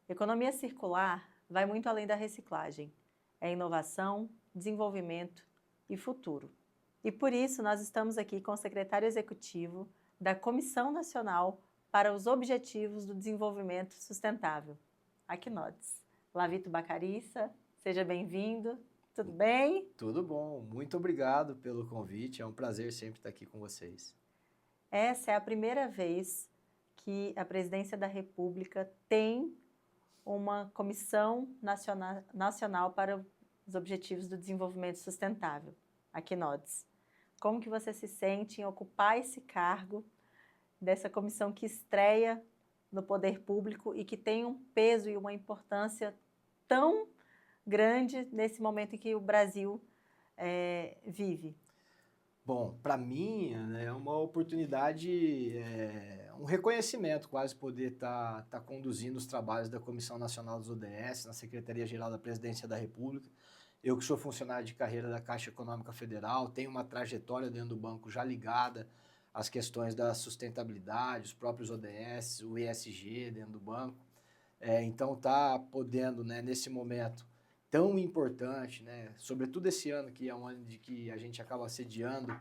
Economia circular vai muito além da reciclagem. É inovação, desenvolvimento e futuro. E por isso nós estamos aqui com o secretário executivo da Comissão Nacional para os Objetivos do Desenvolvimento Sustentável, a CNODES. Lavito Bacariça, seja bem-vindo. Tudo bem? Tudo bom, muito obrigado pelo convite, é um prazer sempre estar aqui com vocês. Essa é a primeira vez que a Presidência da República tem uma Comissão Nacional para os Objetivos do Desenvolvimento Sustentável, a CNODES. Como que você se sente em ocupar esse cargo dessa comissão que estreia no poder público e que tem um peso e uma importância tão grande nesse momento em que o Brasil vive? Bom, para mim é uma oportunidade, um reconhecimento quase poder estar conduzindo os trabalhos da Comissão Nacional dos ODS, na Secretaria-Geral da Presidência da República. Eu que sou funcionário de carreira da Caixa Econômica Federal, tenho uma trajetória dentro do banco já ligada às questões da sustentabilidade, os próprios ODS, o ESG dentro do banco. Então tá podendo, né, nesse momento tão importante, né, sobretudo esse ano que é um ano de que a gente acaba sediando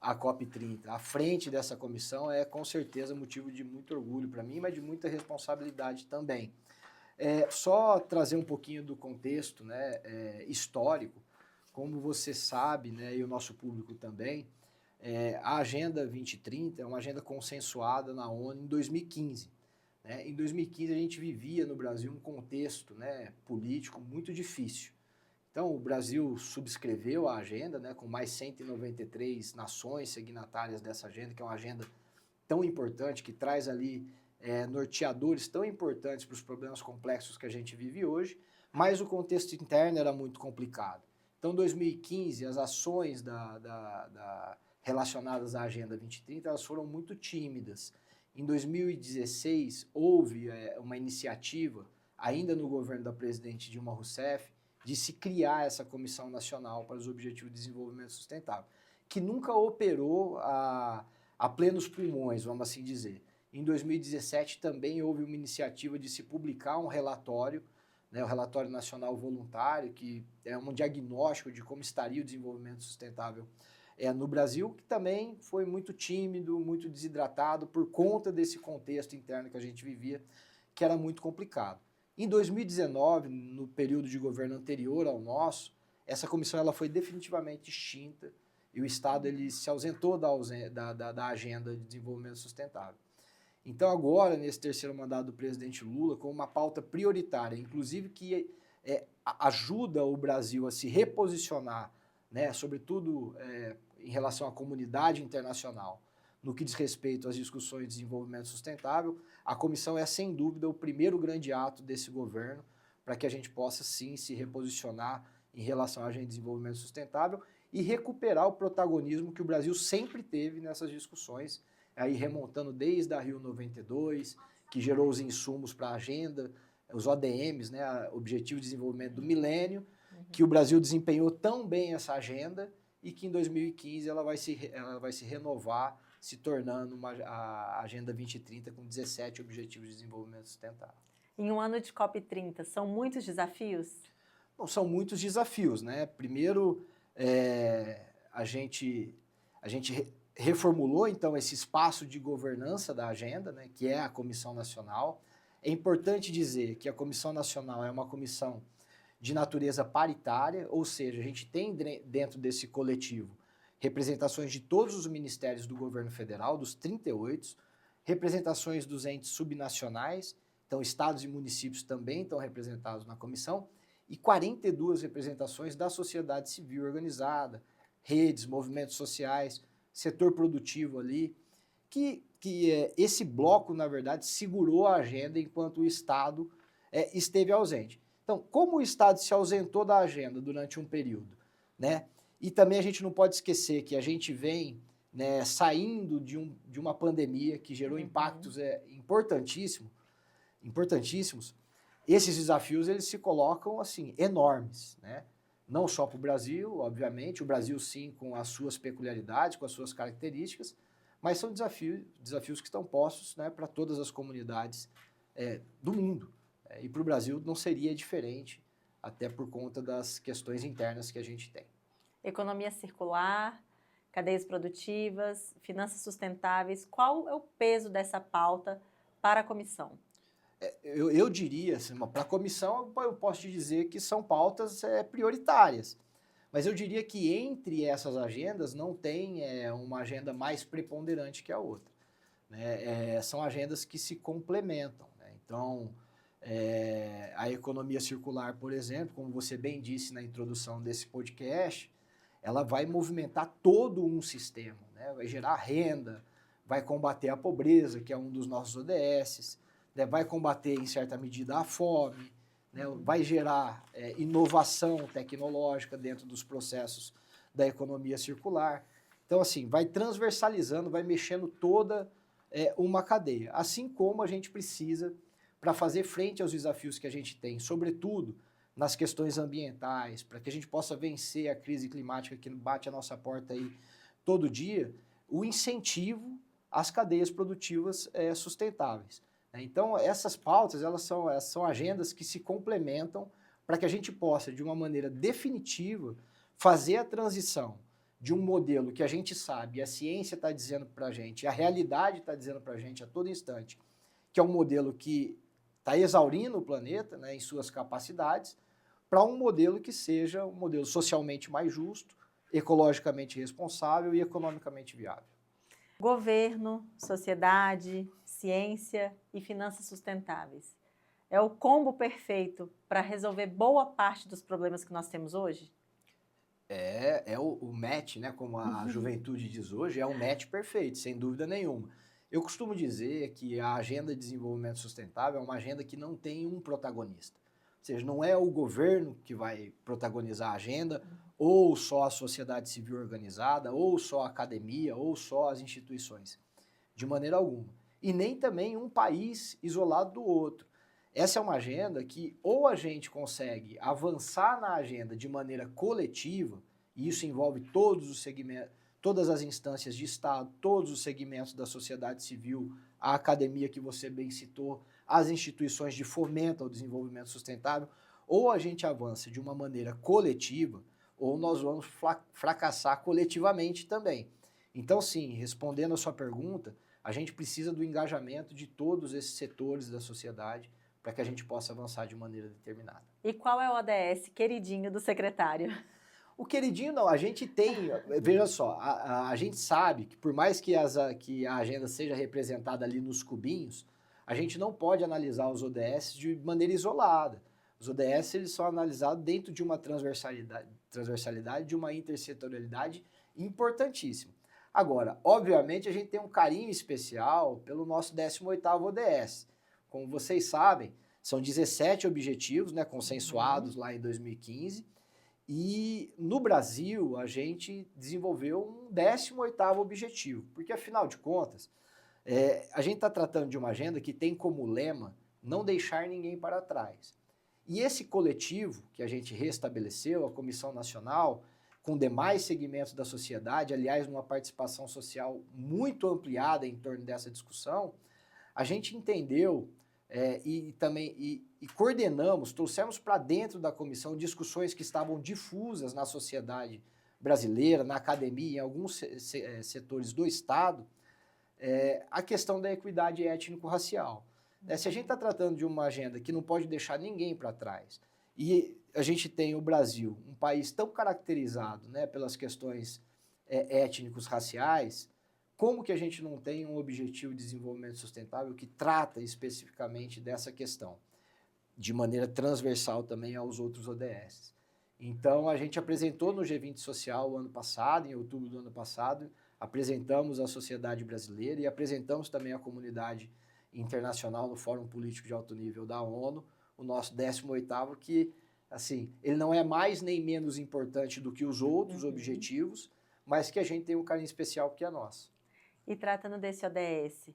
a COP30, à frente dessa comissão é com certeza motivo de muito orgulho para mim, mas de muita responsabilidade também. Só trazer um pouquinho do contexto, né, histórico, como você sabe, né, e o nosso público também, a Agenda 2030 é uma agenda consensuada na ONU em 2015. Em 2015 a gente vivia no Brasil um contexto, né, político muito difícil. Então o Brasil subscreveu a agenda, né, com mais 193 nações signatárias dessa agenda, que é uma agenda tão importante, que traz ali norteadores tão importantes para os problemas complexos que a gente vive hoje, mas o contexto interno era muito complicado. Então, em 2015, as ações relacionadas à Agenda 2030 elas foram muito tímidas. Em 2016, houve uma iniciativa, ainda no governo da presidente Dilma Rousseff, de se criar essa Comissão Nacional para os Objetivos de Desenvolvimento Sustentável, que nunca operou a plenos pulmões, vamos assim dizer. Em 2017 também houve uma iniciativa de se publicar um relatório, né, o Relatório Nacional Voluntário, que é um diagnóstico de como estaria o desenvolvimento sustentável no Brasil, que também foi muito tímido, muito desidratado por conta desse contexto interno que a gente vivia, que era muito complicado. Em 2019, no período de governo anterior ao nosso, essa comissão ela foi definitivamente extinta e o Estado ele se ausentou da agenda de desenvolvimento sustentável. Então agora, nesse terceiro mandato do presidente Lula, com uma pauta prioritária, inclusive que ajuda o Brasil a se reposicionar, né, sobretudo em relação à comunidade internacional, no que diz respeito às discussões de desenvolvimento sustentável, a comissão é sem dúvida o primeiro grande ato desse governo para que a gente possa sim se reposicionar em relação à agenda de desenvolvimento sustentável e recuperar o protagonismo que o Brasil sempre teve nessas discussões, aí remontando desde a Rio 92, que gerou os insumos para a agenda, os ODMs, né, Objetivo de Desenvolvimento do Milênio, que o Brasil desempenhou tão bem essa agenda e que em 2015 ela vai se renovar, se tornando a Agenda 2030 com 17 Objetivos de Desenvolvimento Sustentável. Em um ano de COP30, são muitos desafios? Bom, são muitos desafios, né? Primeiro, a gente reformulou, então, esse espaço de governança da agenda, né, que é a Comissão Nacional. É importante dizer que a Comissão Nacional é uma comissão de natureza paritária, ou seja, a gente tem dentro desse coletivo representações de todos os ministérios do governo federal, dos 38, representações dos entes subnacionais, então estados e municípios também estão representados na comissão, e 42 representações da sociedade civil organizada, redes, movimentos sociais, setor produtivo ali, que esse bloco, na verdade, segurou a agenda enquanto o Estado esteve ausente. Então, como o Estado se ausentou da agenda durante um período, né? E também a gente não pode esquecer que a gente vem, né, saindo de uma pandemia que gerou impactos importantíssimos. Esses desafios eles se colocam assim enormes, né? Não só para o Brasil, obviamente, o Brasil sim com as suas peculiaridades, com as suas características, mas são desafios que estão postos, né, para todas as comunidades do mundo. E para o Brasil não seria diferente, até por conta das questões internas que a gente tem. Economia circular, cadeias produtivas, finanças sustentáveis, qual é o peso dessa pauta para a comissão? Eu diria, assim, para a comissão, eu posso te dizer que são pautas prioritárias. Mas eu diria que entre essas agendas não tem uma agenda mais preponderante que a outra, né? São agendas que se complementam, né? Então, a economia circular, por exemplo, como você bem disse na introdução desse podcast, ela vai movimentar todo um sistema, né? Vai gerar renda, vai combater a pobreza, que é um dos nossos ODSs, né? Vai combater, em certa medida, a fome, né? Vai gerar inovação tecnológica dentro dos processos da economia circular. Então, assim, vai transversalizando, vai mexendo toda uma cadeia. Assim como a gente precisa para fazer frente aos desafios que a gente tem, sobretudo nas questões ambientais, para que a gente possa vencer a crise climática que bate a nossa porta aí todo dia, o incentivo às cadeias produtivas sustentáveis. Então, essas pautas, elas são agendas que se complementam para que a gente possa, de uma maneira definitiva, fazer a transição de um modelo que a gente sabe, a ciência está dizendo para a gente, a realidade está dizendo para a gente a todo instante, que é um modelo que está exaurindo o planeta, né, em suas capacidades, para um modelo que seja um modelo socialmente mais justo, ecologicamente responsável e economicamente viável. Governo, sociedade, ciência e finanças sustentáveis. É o combo perfeito para resolver boa parte dos problemas que nós temos hoje? É o match, né, como a juventude diz hoje, é um match perfeito, sem dúvida nenhuma. Eu costumo dizer que a Agenda de Desenvolvimento Sustentável é uma agenda que não tem um protagonista. Ou seja, não é o governo que vai protagonizar a agenda, ou só a sociedade civil organizada, ou só a academia, ou só as instituições. De maneira alguma. E nem também um país isolado do outro. Essa é uma agenda que ou a gente consegue avançar na agenda de maneira coletiva, e isso envolve todos os segmentos, todas as instâncias de Estado, todos os segmentos da sociedade civil, a academia que você bem citou, as instituições de fomento ao desenvolvimento sustentável, ou a gente avança de uma maneira coletiva, ou nós vamos fracassar coletivamente também. Então, sim, respondendo a sua pergunta, a gente precisa do engajamento de todos esses setores da sociedade para que a gente possa avançar de maneira determinada. E qual é o ODS queridinho do secretário? O queridinho não, a gente tem, veja só, a gente sabe que por mais que a agenda seja representada ali nos cubinhos, a gente não pode analisar os ODS de maneira isolada. Os ODS eles são analisados dentro de uma transversalidade, de uma intersetorialidade importantíssima. Agora, obviamente, a gente tem um carinho especial pelo nosso 18º ODS. Como vocês sabem, são 17 objetivos, né, consensuados lá em 2015, e no Brasil a gente desenvolveu um 18º objetivo, porque afinal de contas, a gente está tratando de uma agenda que tem como lema não deixar ninguém para trás. E esse coletivo que a gente restabeleceu, a Comissão Nacional, com demais segmentos da sociedade, aliás, numa participação social muito ampliada em torno dessa discussão, a gente entendeu e coordenamos, trouxemos para dentro da comissão discussões que estavam difusas na sociedade brasileira, na academia, em alguns setores do Estado, a questão da equidade étnico-racial. Se a gente está tratando de uma agenda que não pode deixar ninguém para trás, e a gente tem o Brasil, um país tão caracterizado, né, pelas questões étnicos raciais, como que a gente não tem um objetivo de desenvolvimento sustentável que trata especificamente dessa questão, de maneira transversal também aos outros ODS? Então, a gente apresentou no G20 Social o ano passado, em outubro do ano passado, apresentamos à sociedade brasileira e apresentamos também à comunidade internacional no Fórum Político de Alto Nível da ONU, o nosso 18º, que, assim, ele não é mais nem menos importante do que os outros objetivos, mas que a gente tem um carinho especial que é nosso. E tratando desse ODS,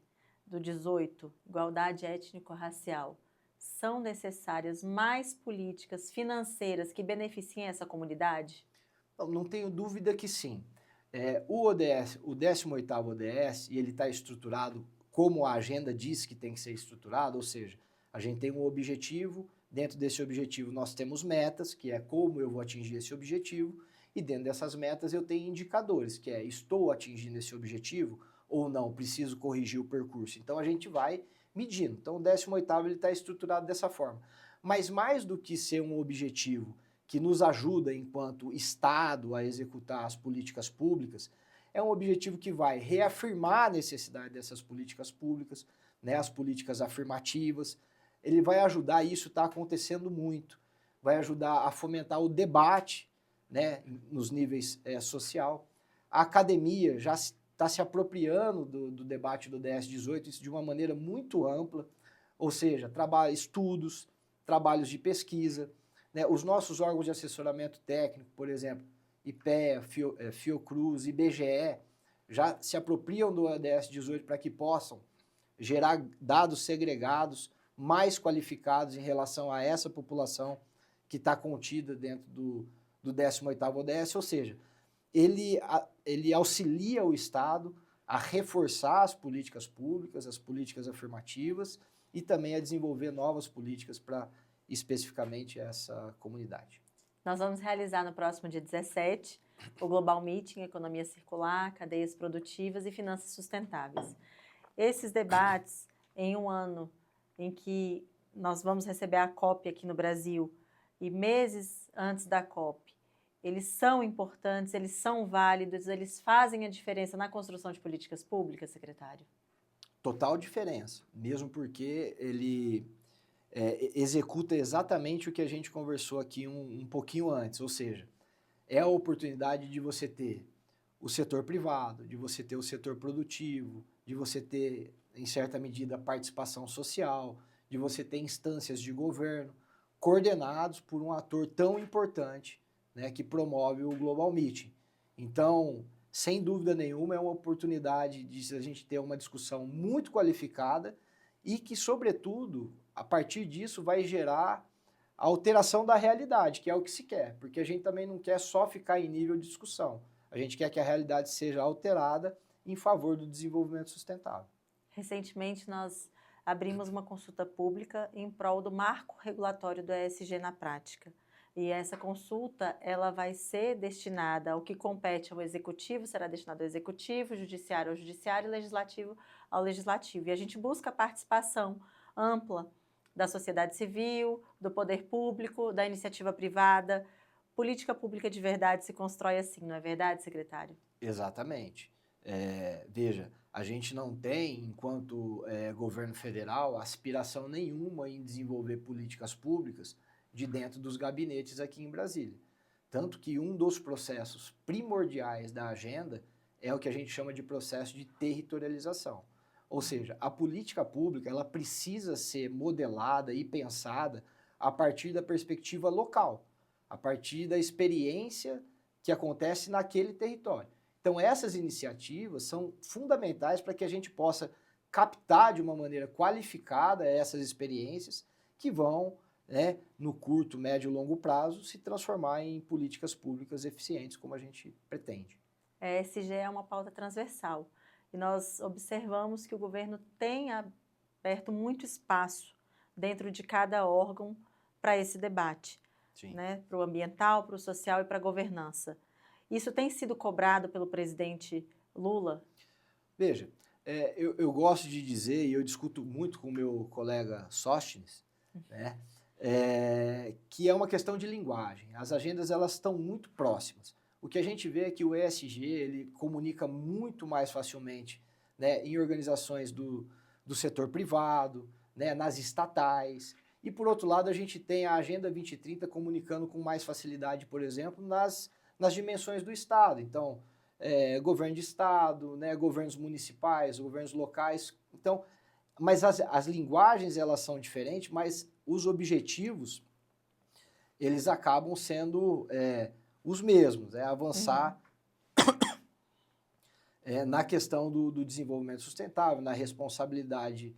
do 18, igualdade étnico-racial, são necessárias mais políticas financeiras que beneficiem essa comunidade? Não tenho dúvida que sim. O 18º ODS, e ele está estruturado como a agenda diz que tem que ser estruturado, ou seja, A gente tem um objetivo, dentro desse objetivo nós temos metas, que é como eu vou atingir esse objetivo, e dentro dessas metas eu tenho indicadores, que é estou atingindo esse objetivo ou não, preciso corrigir o percurso. Então a gente vai medindo. Então o 18º ele está estruturado dessa forma. Mas mais do que ser um objetivo que nos ajuda enquanto Estado a executar as políticas públicas, é um objetivo que vai reafirmar a necessidade dessas políticas públicas, né, as políticas afirmativas. Ele vai ajudar, isso está acontecendo muito, vai ajudar a fomentar o debate, né, nos níveis social. A academia já está se apropriando do debate do DS-18, isso de uma maneira muito ampla, ou seja, estudos, trabalhos de pesquisa, né, os nossos órgãos de assessoramento técnico, por exemplo, IPEA, Fiocruz, IBGE, já se apropriam do DS-18 para que possam gerar dados segregados, mais qualificados em relação a essa população que está contida dentro do 18º ODS, ou seja, ele auxilia o Estado a reforçar as políticas públicas, as políticas afirmativas e também a desenvolver novas políticas para especificamente essa comunidade. Nós vamos realizar no próximo dia 17 o Global Meeting Economia Circular, Cadeias Produtivas e Finanças Sustentáveis. Esses debates, em um ano em que nós vamos receber a COP aqui no Brasil e meses antes da COP, eles são importantes, eles são válidos, eles fazem a diferença na construção de políticas públicas, secretário? Total diferença, mesmo porque ele executa exatamente o que a gente conversou aqui um pouquinho antes, ou seja, é a oportunidade de você ter o setor privado, de você ter o setor produtivo, de você ter, em certa medida, a participação social, de você ter instâncias de governo coordenados por um ator tão importante, né, que promove o Global Meeting. Então, sem dúvida nenhuma, é uma oportunidade de a gente ter uma discussão muito qualificada e que, sobretudo, a partir disso vai gerar a alteração da realidade, que é o que se quer, porque a gente também não quer só ficar em nível de discussão. A gente quer que a realidade seja alterada em favor do desenvolvimento sustentável. Recentemente, nós abrimos uma consulta pública em prol do marco regulatório do ESG na prática. E essa consulta, ela vai ser destinada ao que compete ao executivo, será destinado ao executivo, judiciário ao judiciário e legislativo ao legislativo. E a gente busca a participação ampla da sociedade civil, do poder público, da iniciativa privada. Política pública de verdade se constrói assim, não é verdade, secretário? Exatamente. Veja, a gente não tem, enquanto governo federal, aspiração nenhuma em desenvolver políticas públicas de dentro dos gabinetes aqui em Brasília. Tanto que um dos processos primordiais da agenda é o que a gente chama de processo de territorialização. Ou seja, a política pública ela precisa ser modelada e pensada a partir da perspectiva local, a partir da experiência que acontece naquele território. Então, essas iniciativas são fundamentais para que a gente possa captar de uma maneira qualificada essas experiências que vão, né, no curto, médio e longo prazo, se transformar em políticas públicas eficientes, como a gente pretende. A ESG é uma pauta transversal e nós observamos que o governo tem aberto muito espaço dentro de cada órgão para esse debate, né, para o ambiental, para o social e para a governança. Isso tem sido cobrado pelo presidente Lula? Veja, eu gosto de dizer, e eu discuto muito com o meu colega Sóstenes, né, que é uma questão de linguagem. As agendas elas estão muito próximas. O que a gente vê é que o ESG ele comunica muito mais facilmente, né, em organizações do setor privado, né, nas estatais. E, por outro lado, a gente tem a Agenda 2030 comunicando com mais facilidade, por exemplo, nas dimensões do Estado. Então, governo de Estado, né, governos municipais, governos locais. Então, mas as linguagens elas são diferentes, mas os objetivos eles acabam sendo os mesmos, avançar na questão do desenvolvimento sustentável, na responsabilidade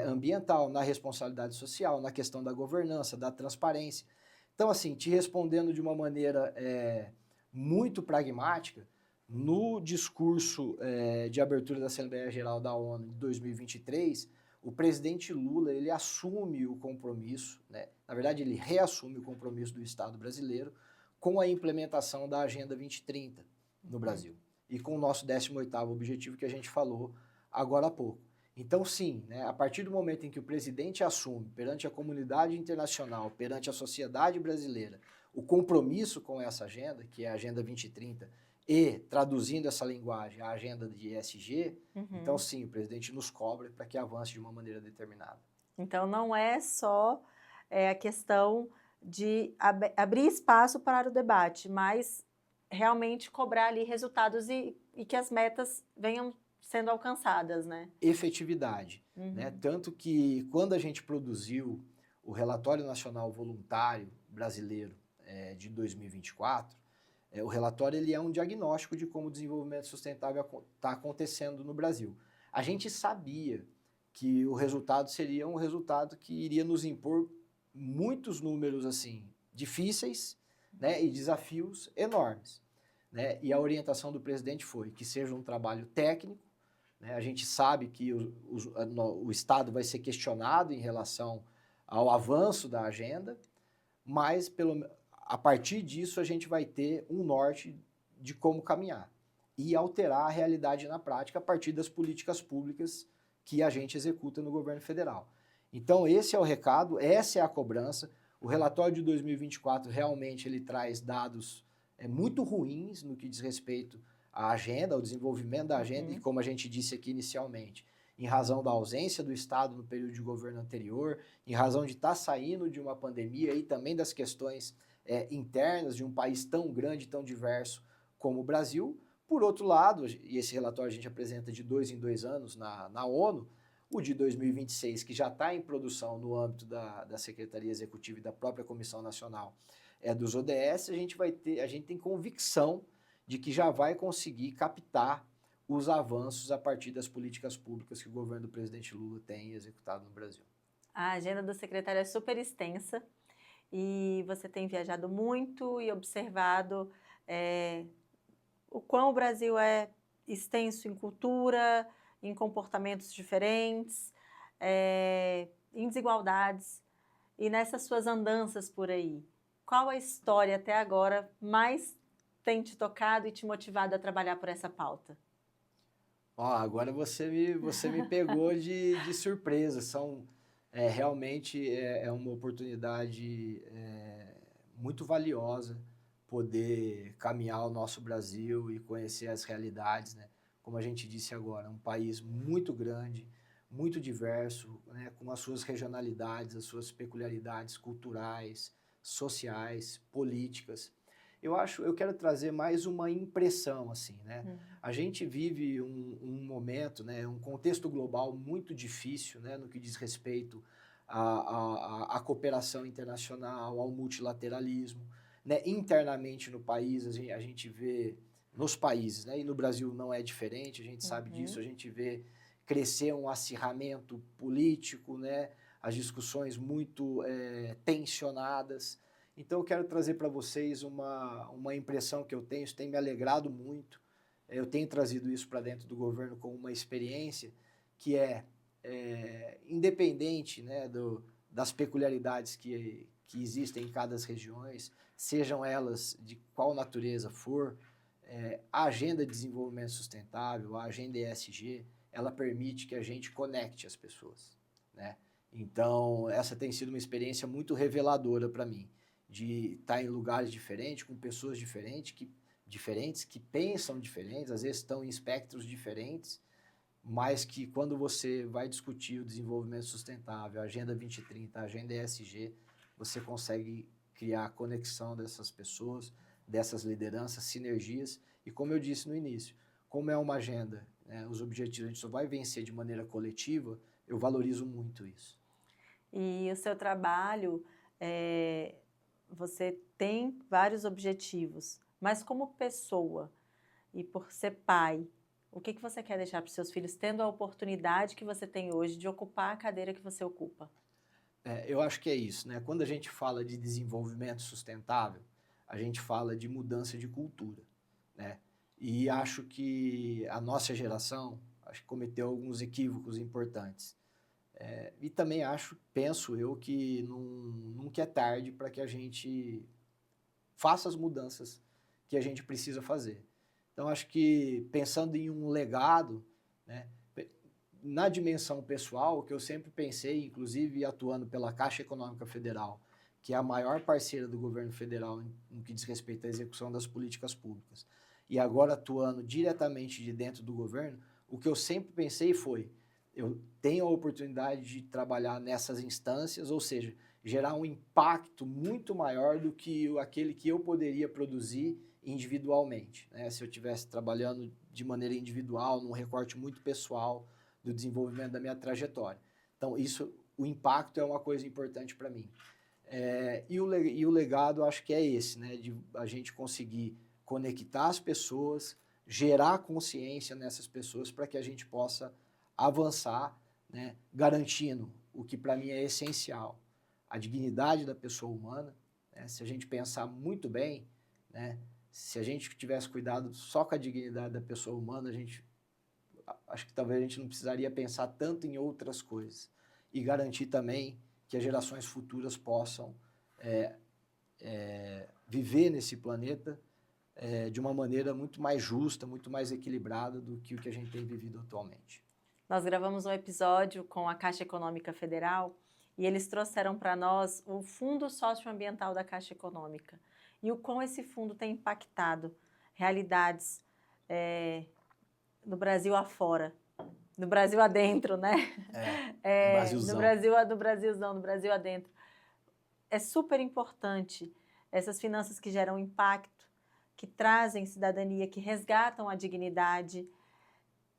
ambiental, na responsabilidade social, na questão da governança, da transparência. Então, assim, te respondendo de uma maneira muito pragmática, no discurso de abertura da Assembleia Geral da ONU de 2023, o presidente Lula, ele assume o compromisso, né? Na verdade, ele reassume o compromisso do Estado brasileiro com a implementação da Agenda 2030 no Brasil. E com o nosso 18º objetivo que a gente falou agora há pouco. Então, sim, né, a partir do momento em que o presidente assume perante a comunidade internacional, perante a sociedade brasileira, o compromisso com essa agenda, que é a Agenda 2030, e traduzindo essa linguagem, a agenda de ESG, então sim, o presidente nos cobra para que avance de uma maneira determinada. Então não é só a questão de abrir espaço para o debate, mas realmente cobrar ali resultados e que as metas venham sendo alcançadas, né? Efetividade, né? Tanto que quando a gente produziu o Relatório Nacional Voluntário Brasileiro de 2024, o relatório ele é um diagnóstico de como o desenvolvimento sustentável está acontecendo no Brasil. A gente sabia que o resultado seria um resultado que iria nos impor muitos números assim difíceis, né, e desafios enormes, né? E a orientação do presidente foi que seja um trabalho técnico, né? A gente sabe que o Estado vai ser questionado em relação ao avanço da agenda, mas a partir disso a gente vai ter um norte de como caminhar e alterar a realidade na prática a partir das políticas públicas que a gente executa no governo federal. Então esse é o recado, essa é a cobrança. O relatório de 2024 realmente ele traz dados muito ruins no que diz respeito à agenda, ao desenvolvimento da agenda e como a gente disse aqui inicialmente, em razão da ausência do Estado no período de governo anterior, em razão de estar saindo de uma pandemia e também das questões internas de um país tão grande, tão diverso como o Brasil. Por outro lado, e esse relatório a gente apresenta de 2 em 2 anos na ONU, o de 2026, que já está em produção no âmbito da Secretaria Executiva e da própria Comissão Nacional dos ODS, a gente tem convicção de que já vai conseguir captar os avanços a partir das políticas públicas que o governo do presidente Lula tem executado no Brasil. A agenda do secretário é super extensa e você tem viajado muito e observado o quão o Brasil é extenso em cultura, em comportamentos diferentes, em desigualdades. E nessas suas andanças por aí, qual a história até agora mais tem te tocado e te motivado a trabalhar por essa pauta? Agora você me pegou de surpresa. Realmente é uma oportunidade muito valiosa poder caminhar o nosso Brasil e conhecer as realidades, né? Como a gente disse agora, um país muito grande, muito diverso, né? Com as suas regionalidades, as suas peculiaridades culturais, sociais, políticas. Eu quero trazer mais uma impressão, assim, né? A gente vive um momento, né, um contexto global muito difícil, né, no que diz respeito à cooperação internacional, ao multilateralismo, né? Internamente no país, a gente vê nos países, né, e no Brasil não é diferente, a gente sabe disso, a gente vê crescer um acirramento político, né, as discussões muito tensionadas. Então eu quero trazer para vocês uma impressão que eu tenho, isso tem me alegrado muito. Eu tenho trazido isso para dentro do governo como uma experiência que independente, né, das peculiaridades que existem em cada regiões, sejam elas de qual natureza for, a Agenda de Desenvolvimento Sustentável, a Agenda ESG, ela permite que a gente conecte as pessoas, né? Então essa tem sido uma experiência muito reveladora para mim, de estar em lugares diferentes, com pessoas diferentes que pensam diferentes, às vezes estão em espectros diferentes, mas que quando você vai discutir o desenvolvimento sustentável, a Agenda 2030, a Agenda ESG, você consegue criar a conexão dessas pessoas, dessas lideranças, sinergias, e como eu disse no início, como é uma agenda, né, os objetivos a gente só vai vencer de maneira coletiva, eu valorizo muito isso. E o seu trabalho, você tem vários objetivos, mas como pessoa e por ser pai, o que você quer deixar para os seus filhos, tendo a oportunidade que você tem hoje de ocupar a cadeira que você ocupa? Eu acho que é isso, né? Quando a gente fala de desenvolvimento sustentável, a gente fala de mudança de cultura, né? E acho que a nossa geração, acho que cometeu alguns equívocos importantes. E também penso eu, que nunca é tarde para que a gente faça as mudanças que a gente precisa fazer. Então, acho que pensando em um legado, né, na dimensão pessoal, o que eu sempre pensei, inclusive atuando pela Caixa Econômica Federal, que é a maior parceira do governo federal no que diz respeito à execução das políticas públicas, e agora atuando diretamente de dentro do governo, o que eu sempre pensei foi, eu tenho a oportunidade de trabalhar nessas instâncias, ou seja, gerar um impacto muito maior do que aquele que eu poderia produzir individualmente, né? Se eu estivesse trabalhando de maneira individual, num recorte muito pessoal do desenvolvimento da minha trajetória. Então, o impacto é uma coisa importante para mim. E o legado, acho que é esse, né? De a gente conseguir conectar as pessoas, gerar consciência nessas pessoas para que a gente possa avançar, né? Garantindo o que para mim é essencial, a dignidade da pessoa humana, né? Se a gente pensar muito bem, né? Se a gente tivesse cuidado só com a dignidade da pessoa humana, acho que talvez a gente não precisaria pensar tanto em outras coisas. E garantir também que as gerações futuras possam viver nesse planeta de uma maneira muito mais justa, muito mais equilibrada do que o que a gente tem vivido atualmente. Nós gravamos um episódio com a Caixa Econômica Federal e eles trouxeram para nós o Fundo Socioambiental da Caixa Econômica e o quão esse fundo tem impactado realidades no Brasil afora, no Brasil adentro, né? Brasilzão. No Brasil adentro. É super importante essas finanças que geram impacto, que trazem cidadania, que resgatam a dignidade.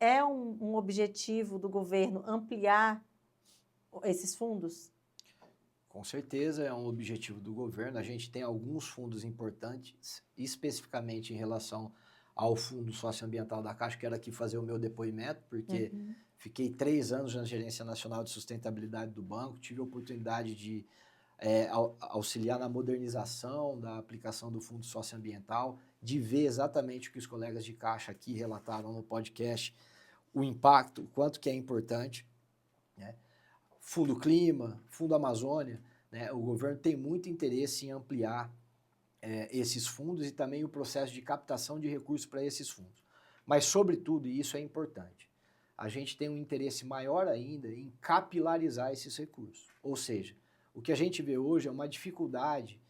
É um objetivo do governo ampliar esses fundos? Com certeza é um objetivo do governo. A gente tem alguns fundos importantes, especificamente em relação ao Fundo Socioambiental da Caixa. Quero aqui fazer o meu depoimento, porque fiquei 3 anos na Gerência Nacional de Sustentabilidade do banco, tive a oportunidade de auxiliar na modernização da aplicação do Fundo Socioambiental, de ver exatamente o que os colegas de Caixa aqui relataram no podcast, o impacto, o quanto que é importante, né? Fundo Clima, Fundo Amazônia, né? O governo tem muito interesse em ampliar esses fundos e também o processo de captação de recursos para esses fundos. Mas, sobretudo, e isso é importante, a gente tem um interesse maior ainda em capilarizar esses recursos. Ou seja, o que a gente vê hoje é uma dificuldade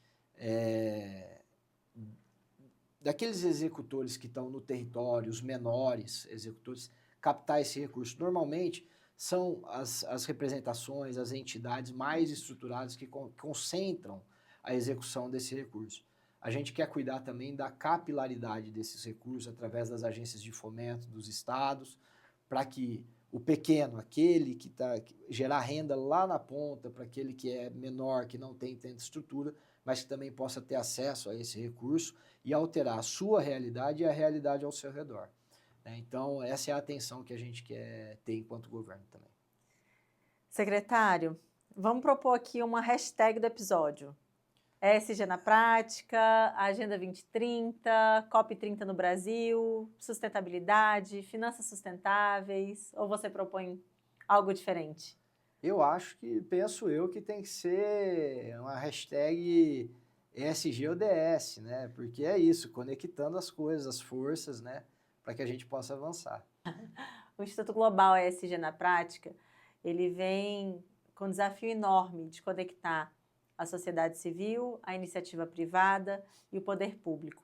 daqueles executores que estão no território, os menores executores, captar esse recurso. Normalmente, são as representações, as entidades mais estruturadas que concentram a execução desse recurso. A gente quer cuidar também da capilaridade desses recursos através das agências de fomento dos estados, para que o pequeno, aquele que gerar renda lá na ponta, para aquele que é menor, que não tem tanta estrutura, mas que também possa ter acesso a esse recurso e alterar a sua realidade e a realidade ao seu redor. Então, essa é a atenção que a gente quer ter enquanto governo também. Secretário, vamos propor aqui uma hashtag do episódio. ESG na prática, Agenda 2030, COP30 no Brasil, sustentabilidade, finanças sustentáveis, ou você propõe algo diferente? Penso eu que tem que ser uma hashtag ESG-ODS, né? Porque é isso, conectando as coisas, as forças, né? Para que a gente possa avançar. O Instituto Global ESG na Prática, ele vem com um desafio enorme de conectar a sociedade civil, a iniciativa privada e o poder público.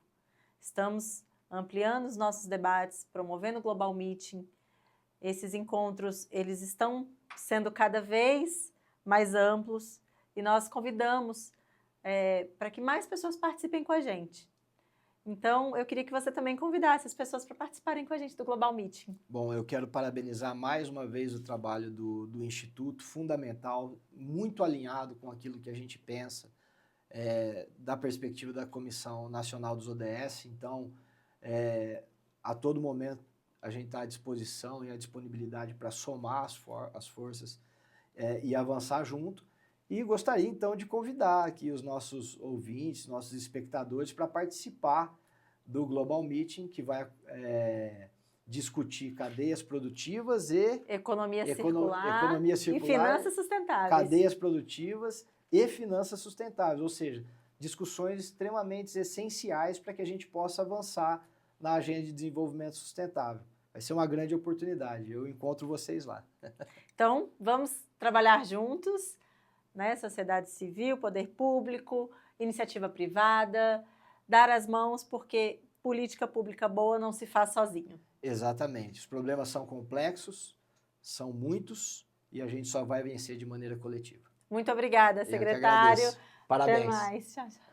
Estamos ampliando os nossos debates, promovendo o Global Meeting. Esses encontros, eles estão sendo cada vez mais amplos e nós convidamos para que mais pessoas participem com a gente. Então, eu queria que você também convidasse as pessoas para participarem com a gente do Global Meeting. Bom, eu quero parabenizar mais uma vez o trabalho do Instituto, fundamental, muito alinhado com aquilo que a gente pensa da perspectiva da Comissão Nacional dos ODS. Então, a todo momento, a gente está à disposição e à disponibilidade para somar as forças e avançar junto. E gostaria, então, de convidar aqui os nossos ouvintes, nossos espectadores, para participar do Global Meeting, que vai discutir cadeias produtivas e Economia economia e circular, finanças sustentáveis. cadeias produtivas e finanças sustentáveis, ou seja, discussões extremamente essenciais para que a gente possa avançar na agenda de desenvolvimento sustentável. Vai ser uma grande oportunidade, eu encontro vocês lá. Então, vamos trabalhar juntos, né? Sociedade civil, poder público, iniciativa privada, dar as mãos, porque política pública boa não se faz sozinho. Exatamente, os problemas são complexos, são muitos, e a gente só vai vencer de maneira coletiva. Muito obrigada, Eu que secretário. agradeço. Parabéns. Até mais. Tchau, tchau.